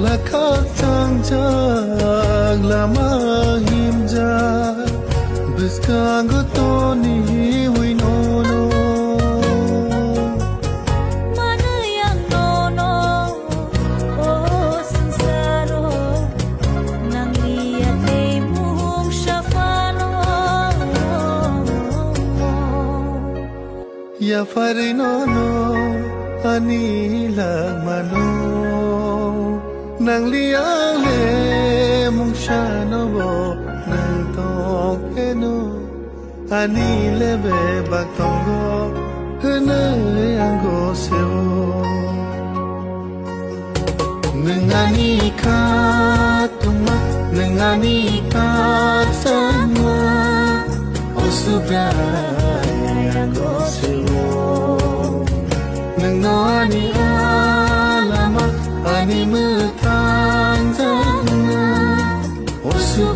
la khắc chang chang la ma him ja biskang go to ni we no no mana yang no no oh sincero nang lihat mung shafano ya farino no ani la mano nang liang le mung shano bo nang tong eno ani le be bak tong go hene yang go seo nangani ka tuma nangani ka sama osubra yang go seo nang no ani alama ani mu tang jana osubra